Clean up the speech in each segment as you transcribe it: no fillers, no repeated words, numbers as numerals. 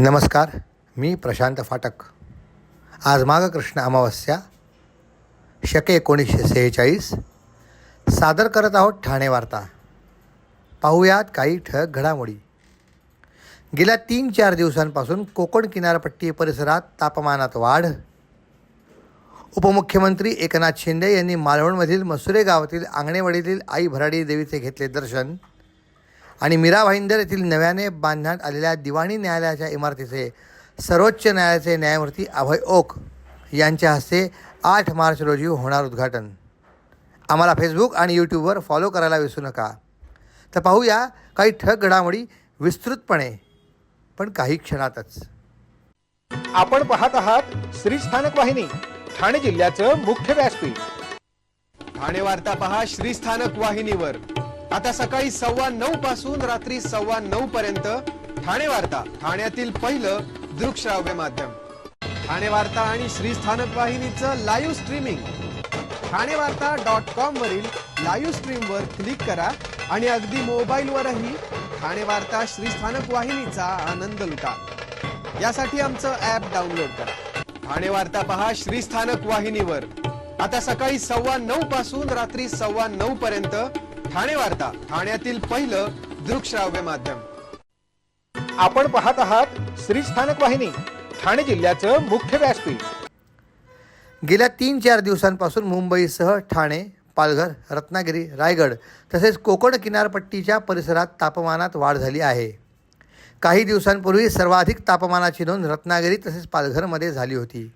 नमस्कार. मी प्रशांत फाटक. आज माघ कृष्ण अमावस्या शके 1946 सादर करत आहोत ठाणे वार्ता. पाहुयात काही ठळक घडामोडी. गेल्या 3-4 दिवसांपासून कोकण किनारपट्टी परिसरात तापमानात वाढ. उपमुख्यमंत्री एकनाथ शिंदे यांनी मालवणमधील मसुरे गावातील आंगणेवाडीतील आई भराडी देवीचे घेतले दर्शन आणि मीरा भाईंदर येथील नव्याने बांधण्यात आलेल्या दिवाणी न्यायालयाच्या इमारतीचे सर्वोच्च न्यायालयाचे न्यायमूर्ती अभय ओक यांच्या हस्ते 8 मार्च रोजी होणार उद्घाटन. आम्हाला फेसबुक आणि यूट्यूबवर फॉलो करायला विसरू नका. तर पाहूया काही ठळक घडामोडी विस्तृतपणे, पण काही क्षणातच. आपण पाहत आहात श्री स्थानक वाहिनी, ठाणे जिल्ह्याचं मुख्य व्यासपीठ. ठाणे वार्ता पहा श्री स्थानक वाहिनीवर. आता सकाळी 9:15 पासून रात्री 9:15 पर्यंत ठाणे वार्ता, ठाण्यातील पहिलं दृकश्राव्य माध्यम. ठाणे वार्ता आणि श्री स्थानक वाहिनीचं लाईव्ह स्ट्रीमिंग ठाणेवार्ता.com वरील लाईव्ह स्ट्रीमवर क्लिक करा आणि अगदी मोबाईलवरही ठाणे वार्ता श्री स्थानक वाहिनीचा आनंद लुटा. यासाठी आमचं ॲप डाउनलोड करा. ठाणे वार्ता पहा श्री स्थानक वाहिनीवर. आता सकाळी 9:15 पासून रात्री 9:15 पर्यंत ठाणे वार्ता, ठाण्यातील पहिलं दृकश्राव्य माध्यम. आपण पाहत आहात श्री स्थानक वाहिनी, ठाणे जिल्ह्याचं मुख्य व्यासपीठ. गेल्या 3-4 दिवसांपासून मुंबईसह ठाणे, पालघर, रत्नागिरी, रायगड तसेच कोकण किनारपट्टीच्या परिसरात तापमानात वाढ झाली आहे. काही दिवसांपूर्वी सर्वाधिक तापमानाची नोंद रत्नागिरी तसेच पालघरमध्ये झाली होती.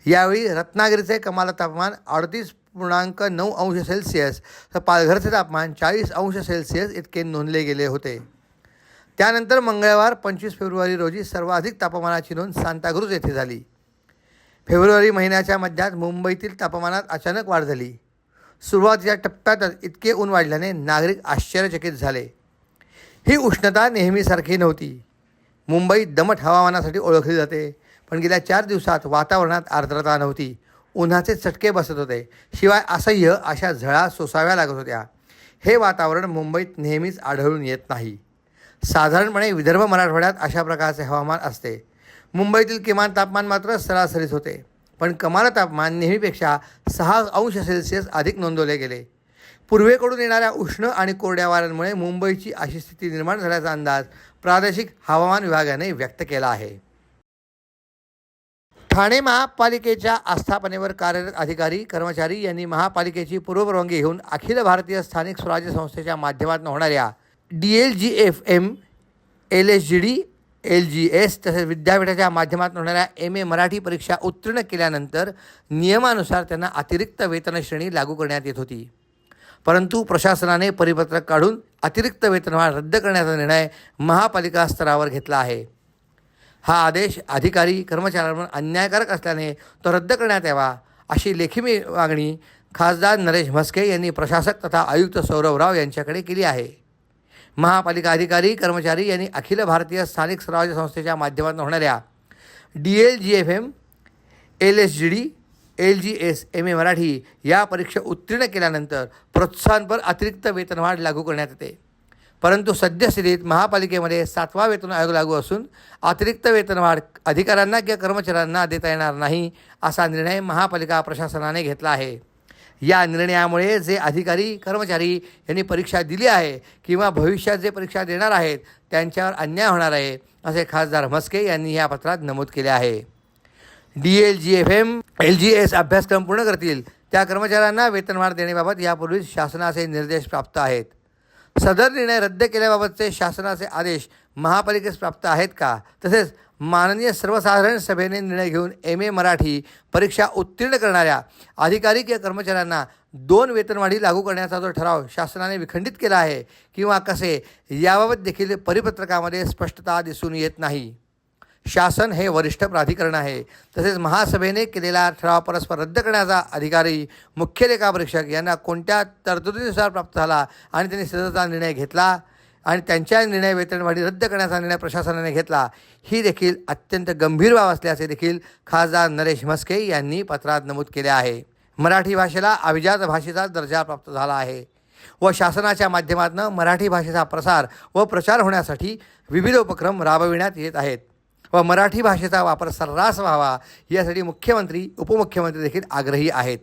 यावेळी रत्नागिरीचे कमाल तापमान 38.9 अंश सेल्सिअस तर पालघरचे तापमान 40 अंश सेल्सिअस इतके नोंदले गेले होते. त्यानंतर मंगळवार 25 फेब्रुवारी रोजी सर्वाधिक तापमानाची नोंद सांताक्रूज येथे झाली. फेब्रुवारी महिन्याच्या मध्यात मुंबईतील तापमानात अचानक वाढ झाली. सुरुवातीच्या टप्प्यातच इतके ऊन वाढल्याने नागरिक आश्चर्यचकित झाले. ही उष्णता नेहमीसारखी नव्हती. मुंबई दमट हवामानासाठी ओळखली जाते, पण गेल्या 4 दिवसात वातावरणात आर्द्रता नव्हती. उन्हाचे चटके बसत होते, शिवाय असह्य अशा झळा सोसाव्या लागत होत्या. हे वातावरण मुंबईत नेहमीच आढळून येत नाही. साधारणपणे विदर्भ मराठवाड्यात अशा प्रकारचे हवामान असते. मुंबईतील किमान तापमान मात्र सरासरीच होते, पण कमाल तापमान नेहमीपेक्षा 6 अंश सेल्सिअस अधिक नोंदवले गेले. पूर्वेकडून येणाऱ्या उष्ण आणि कोरड्या वाऱ्यांमुळे मुंबईची अशी स्थिती निर्माण झाल्याचा अंदाज प्रादेशिक हवामान विभागाने व्यक्त केला आहे. ठाणे महापालिकेच्या आस्थापनेवर कार्यरत अधिकारी कर्मचारी यांनी महापालिकेची पूर्वपरवानगी घेऊन अखिल भारतीय स्थानिक स्वराज्य संस्थेच्या माध्यमातून होणाऱ्या DLGFM, LSGD, LGS तसेच विद्यापीठाच्या माध्यमातून होणाऱ्या MA मराठी परीक्षा उत्तीर्ण केल्यानंतर नियमानुसार त्यांना अतिरिक्त वेतन श्रेणी लागू करण्यात येत होती. परंतु प्रशासनाने परिपत्रक काढून अतिरिक्त वेतनवाढ रद्द करण्याचा निर्णय महापालिका स्तरावर घेतला आहे. हा आदेश अधिकारी कर्मचाऱ्यांवर अन्यायकारक असल्याने तो रद्द करण्यात यावा अशी लेखी मागणी खासदार नरेश म्हस्के यांनी प्रशासक तथा आयुक्त सौरभ राव यांच्याकडे केली आहे. महापालिका अधिकारी कर्मचारी यांनी अखिल भारतीय स्थानिक स्वराज्य संस्थेच्या माध्यमातून होणाऱ्या DLGFM, LSGD, LGS, MA Marathi या परीक्षा उत्तीर्ण केल्यानंतर प्रोत्साहनपर अतिरिक्त वेतनवाढ लागू करण्यात येते. परंतु सद्यस्थितीत महापालिकेमध्ये 7वा वेतन आयोग लागू असून अतिरिक्त वेतनवाढ अधिकाऱ्यांना किंवा कर्मचाऱ्यांना देता येणार नाही असा निर्णय महापालिका प्रशासनाने घेतला आहे. या निर्णयामुळे जे अधिकारी कर्मचारी यांनी परीक्षा दिली आहे किंवा भविष्यात जे परीक्षा देणार आहेत त्यांच्यावर अन्याय होणार आहे असे खासदार म्हस्के यांनी या पत्रात नमूद केले आहे. DLGFM, LGS अभ्यासक्रम पूर्ण करतील त्या कर्मचाऱ्यांना वेतनवाढ देण्याबाबत यापूर्वीच शासनाचे निर्देश प्राप्त आहेत. सदर निर्णय रद्द केल्याबाबतचे शासनाचे आदेश महापालिकेस प्राप्त आहेत का? तसेच माननीय सर्वसाधारण सभेने निर्णय घेऊन MA मराठी परीक्षा उत्तीर्ण करणाऱ्या अधिकारी किंवा कर्मचाऱ्यांना 2 वेतनवाढी लागू करण्याचा जो ठराव शासनाने विखंडित केला आहे किंवा कसे, याबाबत देखील परिपत्रकामध्ये स्पष्टता दिसून येत नाही. शासन हे वरिष्ठ प्राधिकरण आहे. तसेच महासभेने केलेला ठराव परस्पर रद्द करण्याचा अधिकारी मुख्य लेखापरीक्षक यांना कोणत्या तरतुदीनुसार प्राप्त झाला आणि त्यांनी सदरचा निर्णय घेतला आणि त्यांच्या निर्णय वेतनवाढी रद्द करण्याचा निर्णय प्रशासनाने घेतला, ही देखील अत्यंत गंभीर बाब असल्याचे देखील खासदार नरेश म्हस्के यांनी पत्रात नमूद केले आहे. मराठी भाषेला अभिजात भाषेचा दर्जा प्राप्त झाला आहे व शासनाच्या माध्यमातून मराठी भाषेचा प्रसार व प्रचार होण्यासाठी विविध उपक्रम राबविण्यात येत आहेत व मराठी भाषेचा वापर सर्रास व्हावा यासाठी मुख्यमंत्री उपमुख्यमंत्री देखील आग्रही आहेत.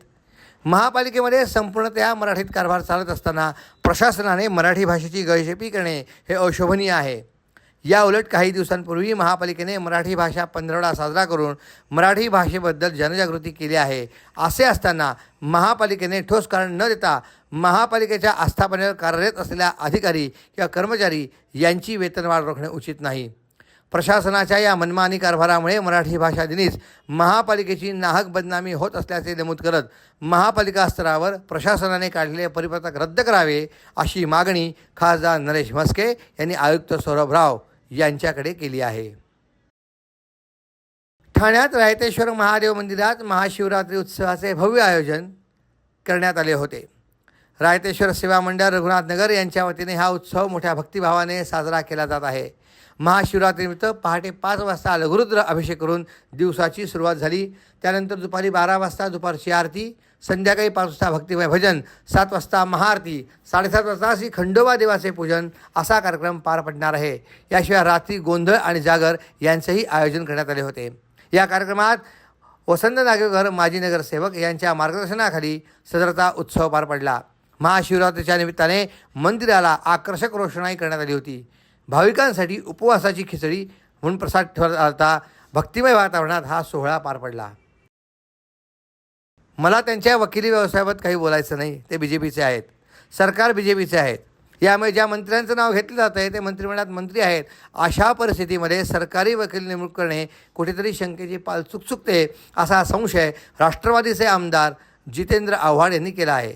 महापालिकेमध्ये संपूर्णतः मराठीत कारभार चालत असताना प्रशासनाने मराठी भाषेची गळचेपी करणे हे अशोभनीय आहे. या उलट काही दिवसांपूर्वी महापालिकेने मराठी भाषा पंधरवडा साजरा करून मराठी भाषेबद्दल जनजागृती केली आहे. असे असताना महापालिकेने ठोस कारण न देता महापालिकेच्या आस्थापनेवर कार्यरत असलेल्या अधिकारी किंवा कर्मचारी यांची वेतनवाढ रोखणे उचित नाही. प्रशासनाच्या या मनमानी कारभारामुळे मराठी भाषा दिनीच महापालिकेची नाहक बदनामी होत असल्याचे नमूद करत महापालिका स्तरावर प्रशासनाने काढलेले परिपत्रक रद्द करावे अशी मागणी खासदार नरेश म्हस्के यांनी आयुक्त सौरभ राव यांच्याकडे केली आहे. ठाण्यात रायतेश्वर महादेव मंदिरात महाशिवरात्री उत्सवाचे भव्य आयोजन करण्यात आले होते. रायतेश्वर सेवा मंडळ रघुनाथनगर यांच्या वतीने हा उत्सव मोठ्या भक्तिभावाने साजरा केला जात आहे. महाशिवरात्रीनिमित्त पहाटे 5 वाजता लघुरुद्र अभिषेक करून दिवसाची सुरुवात झाली. त्यानंतर दुपारी 12 वाजता दुपारची आरती, संध्याकाळी 5 वाजता भक्तिमय भजन, 7 वाजता महाआरती, 7:30 वाजता श्री खंडोबा देवाचे पूजन असा कार्यक्रम पार पडणार आहे. याशिवाय रात्री गोंधळ आणि जागर यांचेही आयोजन करण्यात आले होते. या कार्यक्रमात वसंत नागवेकर माजी नगरसेवक यांच्या मार्गदर्शनाखाली सदरचा उत्सव पार पडला. महाशिवरात्रीच्या निमित्ताने मंदिराला आकर्षक रोषणाई करण्यात आली होती. भाविकांसाठी उपवासाची खिचडी म्हणून प्रसाद ठेवला होता. भक्तिमय वातावरणात हा सोहळा पार पडला. मला त्यांच्या वकिली व्यवसायाबाबत काही बोलायचं नाही. ते BJPचे आहेत, सरकार BJPचे आहेत. यामुळे ज्या मंत्र्यांचं नाव घेतलं जातं आहे ते मंत्रिमंडळात मंत्री आहेत. अशा परिस्थितीमध्ये सरकारी वकील नेमणूक करणे कुठेतरी शंकेची पाल चुकचुकते असा संशय राष्ट्रवादीचे आमदार जितेंद्र आव्हाड यांनी केला आहे.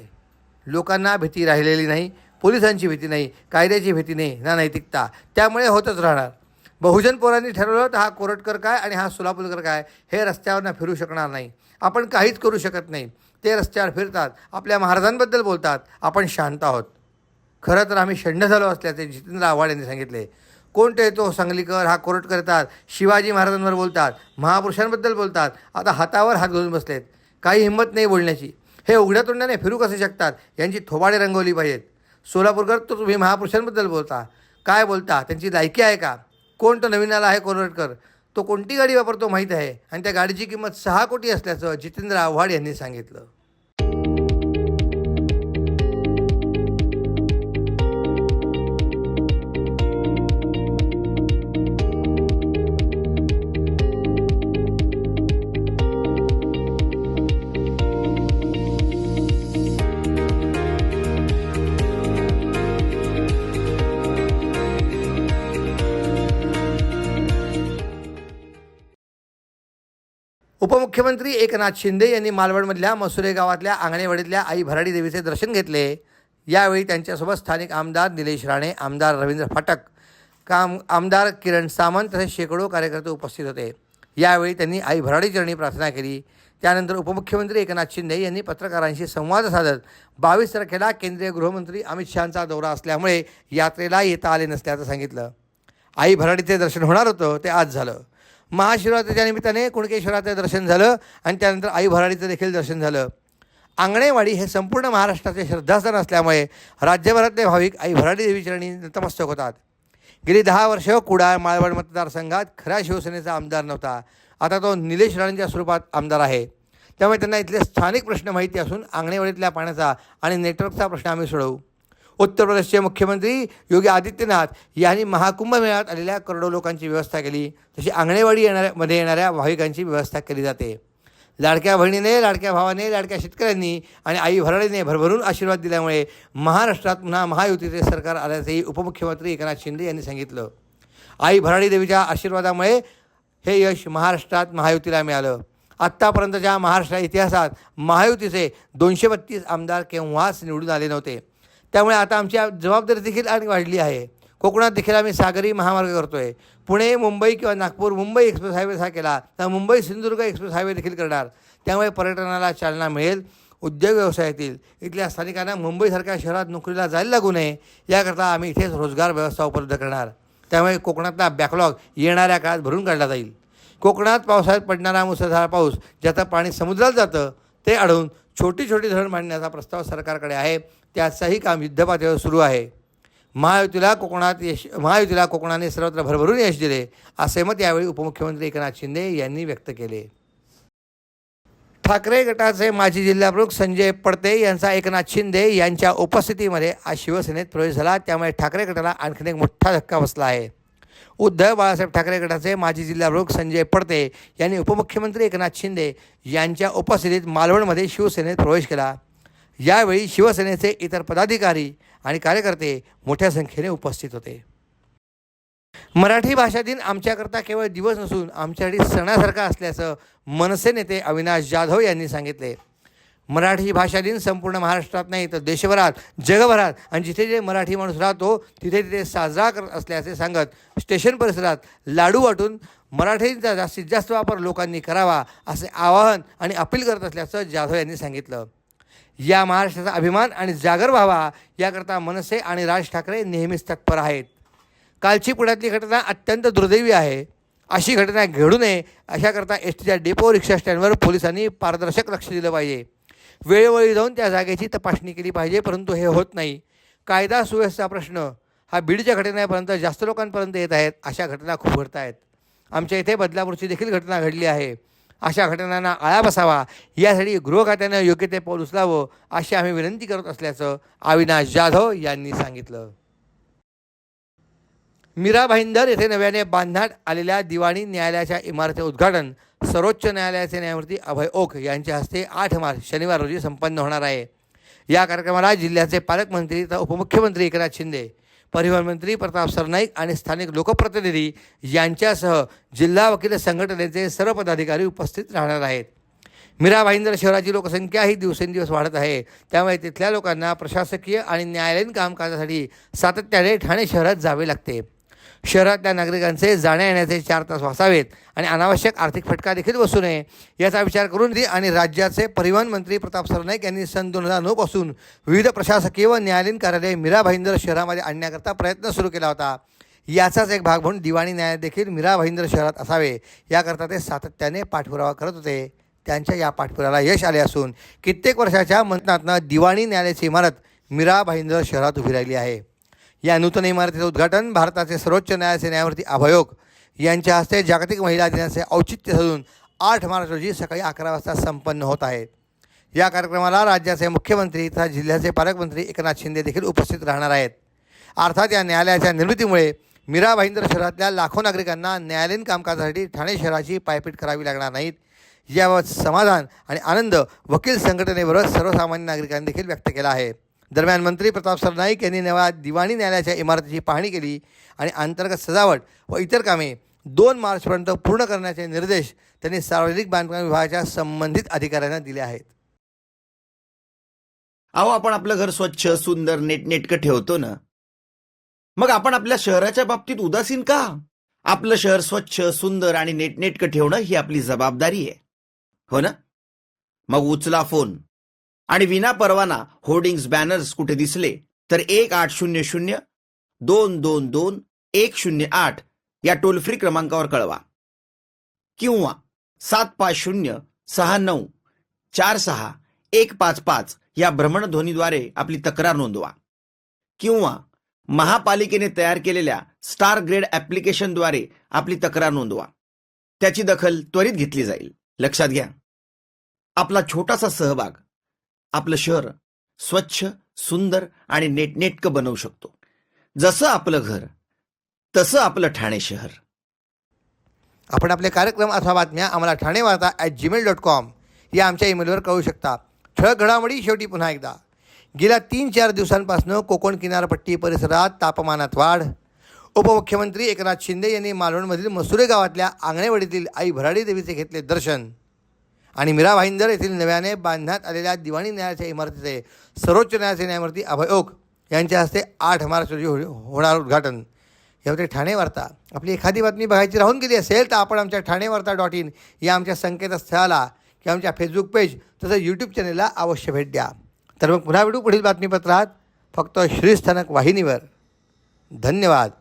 लोकांना भीती राहिलेली नाही, पोलिसांची भीती नाही, कायद्याची भीती नाही ना नैतिकता. त्यामुळे होतच राहणार. बहुजन पोरांनी ठरवलं तर हा कोरटकर काय आणि हा सोलापूरकर काय हे रस्त्यावरनं फिरू शकणार नाही. आपण काहीच करू शकत नाही. ते रस्त्यावर फिरतात, आपल्या महाराजांबद्दल बोलतात. आपण शांत आहोत. खरं तर आम्ही शंड झालो असल्याचे जितेंद्र आव्हाड यांनी सांगितले. कोणते तो सांगलीकर, हा कोरटकर येतात, शिवाजी महाराजांवर बोलतात, महापुरुषांबद्दल बोलतात. आता हातावर हात घालून बसलेत. काही हिंमत नाही बोलण्याची. हे उघड्या तोंडाने फिरू कसे शकतात यांची थोबाडे रंगवली पाहिजेत. सोलापूरकर तो तुम्ही महापुरुषांबद्दल बोलता, काय बोलता? त्यांची लायकी आहे का? कोण तो नवीन आला आहे कोरटकर? तो कोणती गाडी वापरतो माहीत आहे आणि त्या गाडीची किंमत 6 कोटी असल्याचं जितेंद्र आव्हाड यांनी सांगितलं. उपमुख्यमंत्री एकनाथ शिंदे यांनी मालवणमधल्या मसुरे गावातल्या आंगणेवाडीतल्या आई भराडी देवीचे दर्शन घेतले. यावेळी त्यांच्यासोबत स्थानिक आमदार निलेश राणे, आमदार रवींद्र फाटक, आमदार किरण सामंत तसेच शेकडो कार्यकर्ते उपस्थित होते. यावेळी त्यांनी आई भराडी चरणी प्रार्थना केली. त्यानंतर उपमुख्यमंत्री एकनाथ शिंदे यांनी पत्रकारांशी संवाद साधत 22 तारखेला केंद्रीय गृहमंत्री अमित शहांचा दौरा असल्यामुळे यात्रेला येता आले नसल्याचं सांगितलं. आई भराडीचे दर्शन होणार होतं ते आज झालं. महाशिवरात्रीच्या निमित्ताने कुणकेश्वराचं दर्शन झालं आणि त्यानंतर आई भराडीचं देखील दर्शन झालं. आंगणेवाडी हे संपूर्ण महाराष्ट्राचे श्रद्धास्थान असल्यामुळे राज्यभरातले भाविक आई भराडी देवी चरणी नतमस्तक होतात. गेली 10 वर्ष कुडाळ मालवण मतदारसंघात खऱ्या शिवसेनेचा आमदार नव्हता. आता तो निलेश राणेंच्या स्वरूपात आमदार आहे. त्यामुळे त्यांना इथले स्थानिक प्रश्न माहिती असून आंगणेवाडीतल्या पाण्याचा आणि नेटवर्कचा प्रश्न आम्ही सोडवू. उत्तर प्रदेशचे मुख्यमंत्री योगी आदित्यनाथ यांनी महाकुंभ मेळ्यात आलेल्या करोडो लोकांची व्यवस्था केली. तशी आंगणेवाडी येणाऱ्या भाविकांची व्यवस्था केली जाते. लाडक्या बहिणीने, लाडक्या भावाने, लाडक्या शेतकऱ्यांनी आणि आई भराडीने भरभरून आशीर्वाद दिल्यामुळे महाराष्ट्रात पुन्हा महायुतीचे सरकार आल्याचेही उपमुख्यमंत्री एकनाथ शिंदे यांनी सांगितलं. आई भराडी देवीच्या आशीर्वादामुळे हे यश महाराष्ट्रात महायुतीला मिळालं. आत्तापर्यंतच्या महाराष्ट्र इतिहासात महायुतीचे 232 आमदार केव्हाच निवडून आले नव्हते. त्यामुळे आता आमची जबाबदारी देखील आणि वाढली आहे. कोकणात देखील आम्ही सागरी महामार्ग करतो आहे. पुणे मुंबई किंवा नागपूर मुंबई एक्सप्रेस हायवे हा केला तर मुंबई सिंधुदुर्ग एक्सप्रेस हायवे देखील करणार. त्यामुळे पर्यटनाला चालना मिळेल, उद्योग व्यवसाय येतील. इथल्या स्थानिकांना मुंबईसारख्या शहरात नोकरीला जायला लागू नये याकरता आम्ही इथेच रोजगार व्यवस्था उपलब्ध करणार. त्यामुळे कोकणातला बॅकलॉग येणाऱ्या काळात भरून काढला जाईल. कोकणात पावसाळ्यात पडणारा मुसळधार पाऊस ज्याचं पाणी समुद्रात जातं ते अडवून छोटी छोटी धरण बांधण्याचा प्रस्ताव सरकारकडे आहे. त्याचंही काम युद्धपातळीवर सुरू आहे. महायुतीला कोकणाने सर्वत्र भरभरून यश दिले, असे मत यावेळी उपमुख्यमंत्री एकनाथ शिंदे यांनी व्यक्त केले. ठाकरे गटाचे माजी जिल्हाप्रमुख संजय पडते यांचा एकनाथ शिंदे यांच्या उपस्थितीमध्ये आज शिवसेनेत प्रवेश झाला. त्यामुळे ठाकरे गटाला आणखीन एक मोठा धक्का बसला आहे. उद्धव बाळासाहेब ठाकरे गटाचे माजी जिल्हाप्रमुख संजय पडते यांनी उपमुख्यमंत्री एकनाथ शिंदे यांच्या उपस्थितीत मालवणमध्ये शिवसेनेत प्रवेश केला. यावेळी शिवसेनेचे इतर पदाधिकारी आणि कार्यकर्ते मोठ्या संख्येने उपस्थित होते. मराठी भाषा दिन आमच्याकरता केवळ दिवस नसून आमच्यासाठी सणासारखा असल्याचं मनसे नेते अविनाश जाधव यांनी सांगितले. मराठी भाषा दिन संपूर्ण महाराष्ट्रात नाही तर देशभरात, जगभरात आणि जिथे जे मराठी माणूस राहतो तिथे तिथे साजरा करत असल्याचे सांगत स्टेशन परिसरात लाडू वाटून मराठीचा जास्तीत जास्त वापर लोकांनी करावा असे आवाहन आणि अपील करत असल्याचं जाधव यांनी सांगितलं. या महाराष्ट्राचा अभिमान आणि जागर व्हावा याकरता मनसे आणि राज ठाकरे नेहमीच तत्पर आहेत. कालची पुण्यातली घटना अत्यंत दुर्दैवी आहे. अशी घटना घडू नये अशाकरता एसटीच्या डेपो रिक्षा स्टँडवर पोलिसांनी पारदर्शक लक्ष दिलं पाहिजे. वेळोवेळी जाऊन त्या जागेची तपासणी केली पाहिजे, परंतु हे होत नाही. कायदा सुव्यवस्था प्रश्न हा बीडच्या घटनेपर्यंत जास्त लोकांपर्यंत येत आहेत. अशा घटना खूप घडत आहेत. आमच्या इथे बदलापूरची देखील घटना घडली आहे. अशा घटनांना आळा बसावा यासाठी गृह खात्यानं योग्य ते पाऊल उचलावं अशी आम्ही विनंती करत असल्याचं अविनाश जाधव यांनी सांगितलं. मीरा भाईंदर येथे नव्याने बांधण्यात आलेल्या दिवाणी न्यायालयाच्या इमारतीचे उद्घाटन सर्वोच्च न्यायालयाचे न्यायमूर्ती अभय ओक यांच्या हस्ते 8 मार्च शनिवार रोजी संपन्न होणार आहे. या कार्यक्रमाला जिल्ह्याचे पालकमंत्री तथा उपमुख्यमंत्री एकनाथ शिंदे, परिवहन मंत्री प्रताप सरनाईक आणि स्थानिक लोकप्रतिनिधी यांच्यासह जिल्हा वकील संघटनेचे सर्व पदाधिकारी उपस्थित राहणार आहेत. मीरा भाईंदर शहराची लोकसंख्या ही दिवसेंदिवस वाढत आहे. त्यामुळे तिथल्या लोकांना प्रशासकीय आणि न्यायालयीन कामकाजासाठी सातत्याने ठाणे शहरात जावे लागते. शहरातल्या नागरिकांचे जाण्या येण्याचे 4 तास वाचावेत आणि अनावश्यक आर्थिक फटका देखील बसू नये याचा विचार करून आणि राज्याचे परिवहन मंत्री प्रताप सरनाईक यांनी सन 2009 पासून विविध प्रशासकीय व न्यायालयीन कार्यालय मीरा भाईंदर शहरामध्ये आणण्याकरता प्रयत्न सुरू केला होता. याचाच एक भाग म्हणून दिवाणी न्यायालय देखील मीरा भाईंदर शहरात असावे याकरता ते सातत्याने पाठपुरावा करत होते. त्यांच्या या पाठपुराव्याला यश आले असून कित्येक वर्षाच्या मंथनातनं दिवाणी न्यायालयाची इमारत मीरा भाईंदर शहरात उभी राहिली आहे. या नूतन इमारतीचं उद्घाटन भारताचे सर्वोच्च न्यायालयाचे न्यायमूर्ती अभय ओक यांच्या हस्ते जागतिक महिला दिनाचे औचित्य साधून 8 मार्च रोजी सकाळी 11 वाजता संपन्न होत आहे. या कार्यक्रमाला राज्याचे मुख्यमंत्री तथा जिल्ह्याचे पालकमंत्री एकनाथ शिंदे देखील उपस्थित राहणार आहेत. अर्थात या न्यायालयाच्या निर्मितीमुळे मीरा भाईंदर शहरातल्या लाखो नागरिकांना न्यायालयीन कामकाजासाठी ठाणे शहराची पायपीट करावी लागणार नाहीत. याबाबत समाधान आणि आनंद वकील संघटनेबरोबर सर्वसामान्य नागरिकांनी देखील व्यक्त केला आहे. दरम्यान मंत्री प्रताप सरनाईक यांनी नव्या दिवाणी न्यायालयाच्या इमारतीची पाहणी केली आणि अंतर्गत सजावट व इतर कामे 2 मार्चपर्यंत पूर्ण करण्याचे निर्देश त्यांनी सार्वजनिक बांधकाम विभागाच्या संबंधित अधिकाऱ्यांना दिले आहेत. अहो, आपण आपलं घर स्वच्छ, सुंदर, नेटनेटकं ठेवतो ना, मग आपण आपल्या शहराच्या बाबतीत उदासीन का? आपलं शहर स्वच्छ, सुंदर आणि नेटनेटकं ठेवणं ही आपली जबाबदारी आहे, हो ना? मग उचला फोन आणि विना परवाना होर्डिंग्स, बॅनर्स कुठे दिसले तर 1800-222-108 या टोल फ्री क्रमांकावर कळवा किंवा 75069464155 या भ्रमणध्वनीद्वारे आपली तक्रार नोंदवा किंवा महापालिकेने तयार केलेल्या स्टार ग्रेड ॲप्लिकेशनद्वारे आपली तक्रार नोंदवा. त्याची दखल त्वरित घेतली जाईल. लक्षात घ्या, आपला छोटासा सहभाग आपलं शहर स्वच्छ, सुंदर आणि नेटनेटकं बनवू शकतो. जसं आपलं घर तसं आपलं ठाणे शहर. आपण आपले कार्यक्रम अथवा बातम्या आम्हाला ठाणेवार्ता@gmail.com या आमच्या ईमेलवर कळवू शकता. ठळक घडामोडी शेवटी पुन्हा एकदा. गेल्या 3-4 दिवसांपासून कोकण किनारपट्टी परिसरात तापमानात वाढ. उपमुख्यमंत्री एकनाथ शिंदे यांनी मालवणमधील मसुरे गावातल्या आंगणेवाडीतील आई भराडी देवीचे घेतले दर्शन आणि मीरा भाईंदर येथील नव्याने बांधण्यात आलेल्या दिवाणी न्यायालयाच्या इमारतीचे सर्वोच्च न्यायालयाचे न्यायमूर्ती अभय ओक यांच्या हस्ते 8 मार्च रोजी होणार उद्घाटन. यामध्ये ठाणे वार्ता. आपली एखादी बातमी बघायची राहून गेली असेल तर आपण आमच्या ठाणेवार्ता.in या आमच्या संकेतस्थळाला किंवा आमच्या फेसबुक पेज तसंच यूट्यूब चॅनलला अवश्य भेट द्या. तर मग पुन्हा भेटू पुढील बातमीपत्रात, फक्त श्रीस्थानक वाहिनीवर. धन्यवाद.